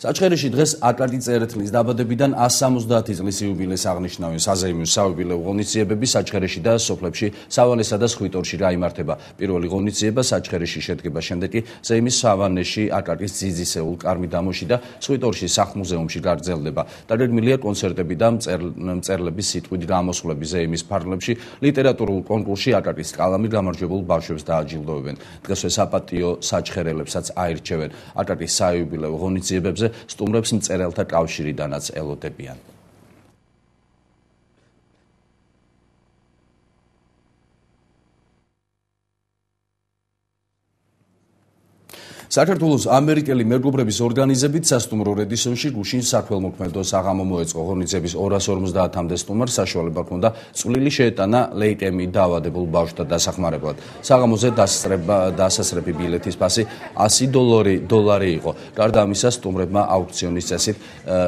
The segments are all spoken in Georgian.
საჩხერეში დღეს აკაკი წერეთლის დაბადებიდან 170 წლის იუბილეს აღნიშნავენ საზეიმო საიუბილეო ღონისძიებები საჩხერეში და სოფლებში სავალესა და სხვიტორში გაიმართება. პირველი ღონისძიება საჩხერეში შედგება, შემდეგ კი ზეიმის სავანეში აკაკის ძიძისეულ კარმიდამოში და სხვიტორში სახლ-მუზეუმში გაგრძელდება. დაგეგმილია კონცერტები და მწერლების სიტყვით გამოსვლები ზეიმის ფარგლებში. ლიტერატურულ კონკურსში აკაკის კალამი გამარჯვებულ ბავშვებს დააჯილდოვებენ. დღესვე საპატიო საჩხერელებსაც აირჩევენ. აკაკის საიუბილეო ღონისძიებებზე სტუმრებს მწერელთა კავშირიდანაც ელოდებიან. საქართველოს ამერიკელი მეგობრების ორგანიზებით სასტუმრო რედისონში გუშინ საქველმოქმედო საღამო მოეწყო. ღონისძიების 250-მდე სტუმარს საშუალება ჰქონდა წვლილი შეეტანა ლეიკემიით დაავადებულ ბავშვთა დასახმარებლად. საღამოზე დასასრები ბილეთის ფასი $100 იყო. გარდა ამისა, სტუმრებმა აუქციონის წესით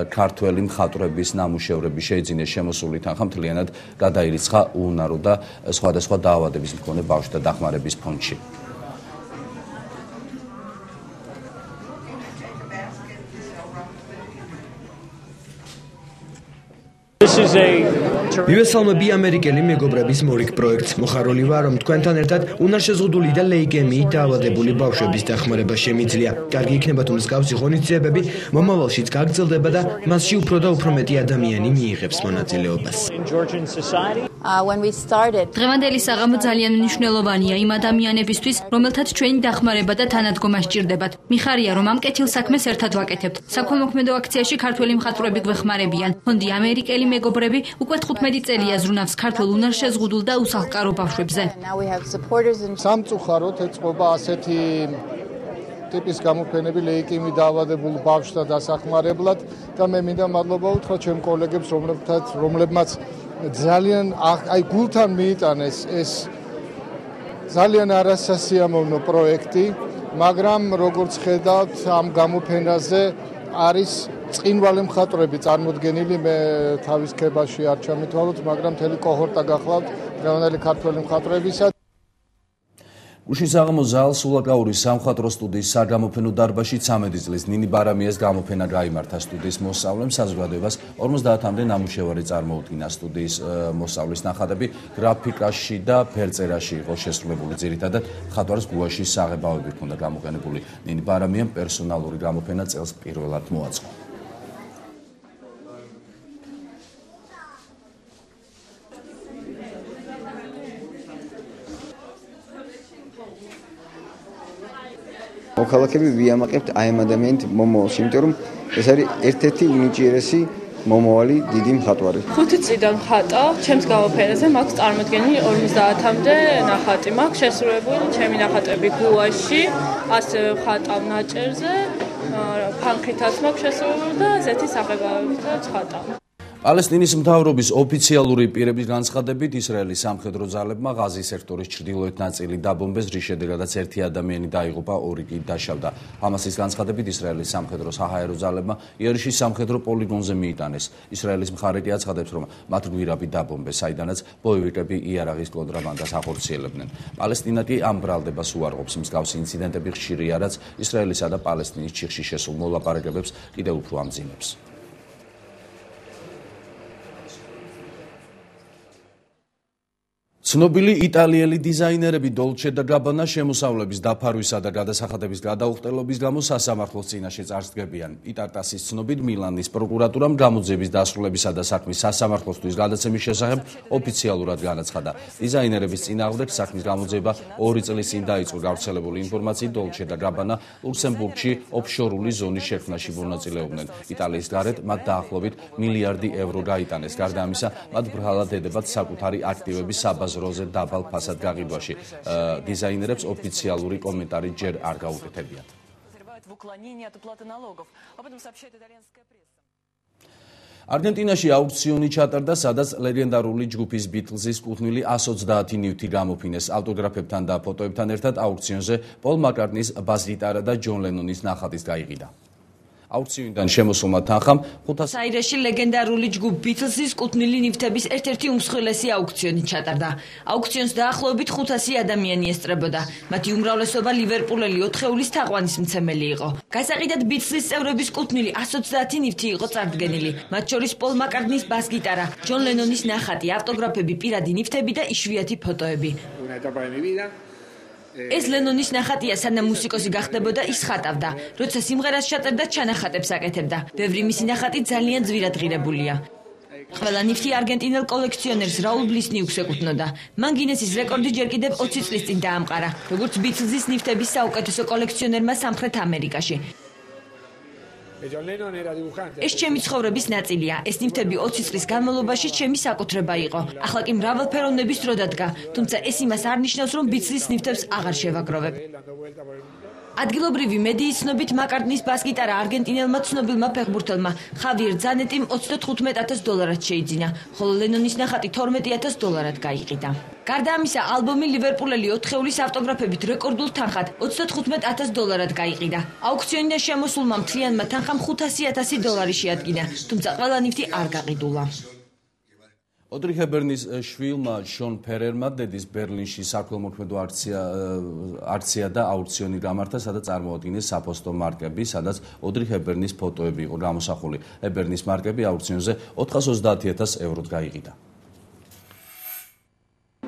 ქართველი მხატვრების ნამუშევრები შეიძინეს. შემოსული თანხა მთლიანად გადაირიცხა უუნარო და სხვადასხვა დაავადების მქონე ბავშვთა დახმარების ფონდში. მივესალმები ამერიკელი მეგობრების მორიგ პროექტს. მოხარული ვარ, რომ თქვენთან ერთად უნარშეზღუდული და ლეიკემიით დაავადებული ბავშვების დახმარება შემიძლია. კარგი იქნება, თუ მსგავსი ღონისძიებები მომავალშიც გაგრძელდება და მასში უფრო და უფრო მეტი ადამიანი მიიღებს მონაწილეობას. დღევანდელი საღამო ძალიან მნიშვნელოვანია იმ ადამიანებისთვის, რომელთაც ჩვენი დახმარება და თანადგომა სჭირდებათ. მიხარია, რომ ამ კეთილ საქმეს ერთად ვაკეთებთ. საქველმოქმედო აქციაში ქართველი მხატვრები გვეხმარებიან. ფონდი ამერიკელი მეგობრები უკვე 15 წელია ზრუნავს ქართულ უნარშეზღუდულ და უსახლკარო ბავშვებზე. სამწუხაროდ ეწყობა ასეთი ტიპის გამოფენები ლეიკემიით დაავადებულ ბავშვთა დასახმარებლად და მე მინდა მადლობა უთხრა ჩემ კოლეგებს, რომლებმაც ძალიან გულთან მიიტანეს ეს ძალიან არასასიამოვნო პროექტი, მაგრამ როგორც ხედავთ ამ გამოფენაზე არის წინვალე მხატვრები წარმოდგენილი. მე თავის ქებაში არ ჩამითვალოთ, მაგრამ მთელი კოჰორტა გახლავთ დღევანდელი ქართველი მხატვრებისა. გუშინ საღამოს ზალ სულაკაურის სამხატვრო სტუდიის საგამოფენო დარბაზში 13 წლის ნინი ბარამიას გამოფენა გაიმართა. სტუდიის მოსწავლემ საზოგადოებას 50-მდე ნამუშევარი წარმოუდგინა. სტუდიის მოსწავლის ნახატები გრაფიკაში და ფერწერაში იყო შესრულებული. ძირითადად მხატვარს გუაშის საღებავები ჰქონდა გამოყენებული. ნინი ბარამიამ პერსონალური გამოფენა წელს პირველად მოაწყო. მოქალაქეები ვიამაყებთ აი ამ ადამიანით მომავალში, იმიტომ რომ ეს არის ერთ-ერთი უნიჭიერესი მომავალი დიდი მხატვარი. 5 წლიდან ხატავ, ჩემს გამოფენაზე მაქვს წარმოდგენილი 50-მდე ნახატი. მაქვს შესრულებული ჩემი ნახატები გუაში, ასევე ხატავ ნაჭერზე, ფანქრითაც მაქვს შესრულებული და ზეთის საღებავებითაც ხატავ. პალესტინის მთავრობის ოფიციალური პირების განცხადებით, ისრაელის სამხედრო ძალებმა ღაზის სექტორის ჩრდილოეთ ნაწილი დაბომბეს, რის შედეგადაც 1 ადამიანი დაიღუპა, 2 კი დაშავდა. ჰამასის განცხადებით, ისრაელის სამხედრო საჰაერო ძალებმა იერიშის სამხედრო პოლიგონზე მიიტანეს. ისრაელის მხარე კი აცხადებს, რომ მათ გვირაბი დაბომბეს, საიდანაც ბოევიკები იარაღის კონტრაბანდას ახორციელებდნენ. პალესტინა კი ამ ბრალდებას უარყოფს. მსგავსი ინციდენტები ხშირია, რაც ისრაელისა და პალესტინის ჩიხში შესულ მოლაპარაკებებს კიდევ უფრო ამძიმებს. ცნობილი იტალიელი დიზაინერები დოლჩე და გაბანა შემოსავლების დაფარვისა და გადასახადების გადაუხტელობის გამო სასამართლოს წინაშე წარსდგებიან. იტარტასის ცნობით მილანის პროკურატურამ გამოძიების დასრულებისა და საქმის სასამართლოსთვის გადაცემის შესახებ ოფიციალურად განაცხადა. დიზაინერების წინააღმდეგ საქმის გამოძიება 2 წლის წინ დაიწყო. გავრცელებული ინფორმაციით, დოლჩე და გაბანა ლუქსემბურგში ოფშორული ზონის შექმნაში მონაწილეობდნენ. იტალიის გარეთ მათ დაახლოებით €1 მილიარდი გაიტანეს. გარდა ამისა, მათ ბრალად ედებათ საკუთარი აქტივების საბაზრო როზე დაბალ ფასად გაყიდვაში. დიზაინერებს ოფიციალური კომენტარი ჯერ არ გაუკეთებიათ. არგენტინაში აუქციონი ჩატარდა, სადაც ლეგენდარული ჯგუფის ბიტლზის კუთვნილი 130 ნივთი გამოფინეს. ავტოგრაფებთან და ფოტოებთან ერთად აუქციონზე პოლ მაკარტნის ბას-გიტარა და ჯონ ლენონის ნახატის გაიყიდა. აუქციონიდან შემოსულმა თანხამ 500 აირეში ლეგენდარული ჯგუფ ბითლზის კუთვნილი ნივთების ერთ-ერთი უმსხვილესი აუქციონი ჩატარდა. აუქციონს დაახლოებით 500 ადამიანი ესწრებოდა. მათი უმრავლესობა ლივერპულელი 4-ეულის თაყვანისმცემელი იყო. გასაყიდად ბითლზის წევრების კუთვნილი 130 ნივთი იყო წარდგენილი. მათ შორის პოლ მაკარტნის ბას-გიტარა, ჯონ ლენონის ნახატი, ავტოგრაფები, პირადი ნივთები და იშვიათი ფოტოები. ეს ლენონის ნახატია, სანამ მუსიკოსი გახდებოდა, ის ხატავდა. როცა სიმღერას ჩაწერდა, ჩანახატებს აკეთებდა. ბევრი მისი ნახატი ძალიან ძვირად ღირებულია. ყველა ნივთი არგენტინელ კოლექციონერს რაულ ბლისნიუკს ეკუთვნოდა. მან გინესის რეკორდი ჯერ კიდევ 20 წლის წინ დაამყარა, როგორც ბითლზის ნივთების საუკეთესო კოლექციონერმა სამხრეთ ამერიკაში. ეს ჩემი ცხოვრების ნაწილია. ეს ნივთები 20 წლის განმავლობაში ჩემი საკუთრება იყო. ახლა კი მრავალფეროვნების დრო დადგა, თუმცა ეს იმას არ ნიშნავს, რომ ბითლზის ნივთებს აღარ შევაგროვებ. ადგილობრივი მედიის ცნობით მაკარტნის ბას-გიტარა არგენტინელმა ცნობილმა ფეხბურთელმა ხავიერ ზანეტიმ $35,000 შეიძინა, ხოლო ლენონის ნახატი $12,000 გაიყიდა. გარდა ამისა, ალბომი ლივერპულელი 4-ეულის ავტოგრაფებით რეკორდულ თანხად $35,000 გაიყიდა. აუქციონიდან შემოსულმა მთლიანმა თანხამ $500,000 შეადგინა, თუმცა ყველა ნივთი არ გაყიდულა. ოდრი ჰებერნის შვილმა შონ ფერერმა დედის ბერლინში საქველმოქმედო აქცია და აუქციონი გამართა, სადაც წარმოადგინეს საფოსტო მარკები, სადაც ოდრი ჰებერნის ფოტოები იყო გამოსახული. ჰებერნის მარკები აუქციონზე €430,000 გაიყიდა.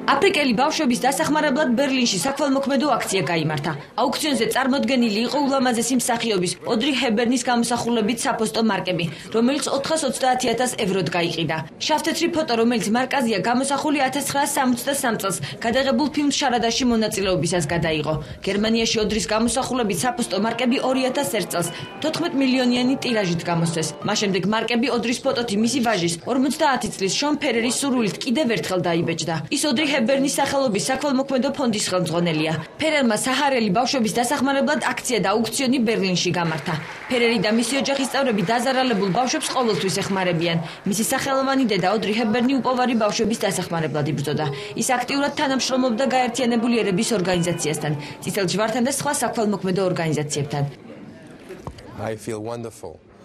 აფრიკელი ბავშვების დასახმარებლად ბერლინში საქველმოქმედო აქცია გაიმართა. აუქციონზე წარმოდგენილი იყო ულამაზესი მსახიობის ოდრი ჰებერნის გამოსახულებით საფოსტო მარკები, რომელიც €430,000 გაიყიდა. შავთეთრი ფოტო, რომელიც მარკაზია გამოსახული 1963 წელს გადაღებულ ფილმ შარადაში მონაწილეობისას გადაიღო. გერმანიაში ოდრის გამოსახულებით საფოსტო მარკები 2001 წელს 14 მილიონიანი ტირაჟით გამოსცეს. მას შემდეგ მარკები ოდრის ფოტოთი მისი ვაჟის 50 წლის შონ ფერერის სურვილით კიდევ ერთხელ დაიბეჭდა. ის ოდრი ჰებერნის სახელობის საქველმოქმედო ფონდის ხელმძღვანელია. ფერერმა საჰარელი ბავშვების დასახმარებლად აქცია და აუქციონი ბერლინში გამართა. ფერერი და მისი ოჯახის წევრები დაზარალებულ ბავშვებს ყოველთვის ეხმარებიან. მისი სახელოვანი დედა ოდრი ჰებერნი უპოვარი ბავშვების დასახმარებლად იბრძოდა. ის აქტიურად თანამშრომლობდა გაერთიანებული ერების ორგანიზაციასთან, წითელ ჯვართან და სხვა საქველმოქმედო ორგანიზაციებთან.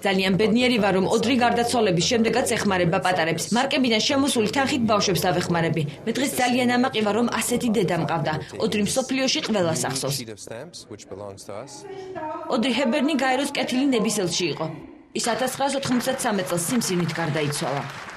ძალიან ბედნიერი ვარ, რომ ოდრი გარდაცვალების შემდეგაც ეხმარება პატარებს. მარკებიდან შემოსული თანხით ბავშვებს დავეხმარები. მე დღეს ძალიან ამაყი ვარ, რომ ასეთი დედა მყავდა. ოდრი მსოფლიოში ყველას ახსოვს. ოდრი ჰებერნი გაეროს კეთილი ნების ელჩი იყო. ის 1993 წელს სიმსივნით გარდაიცვალა.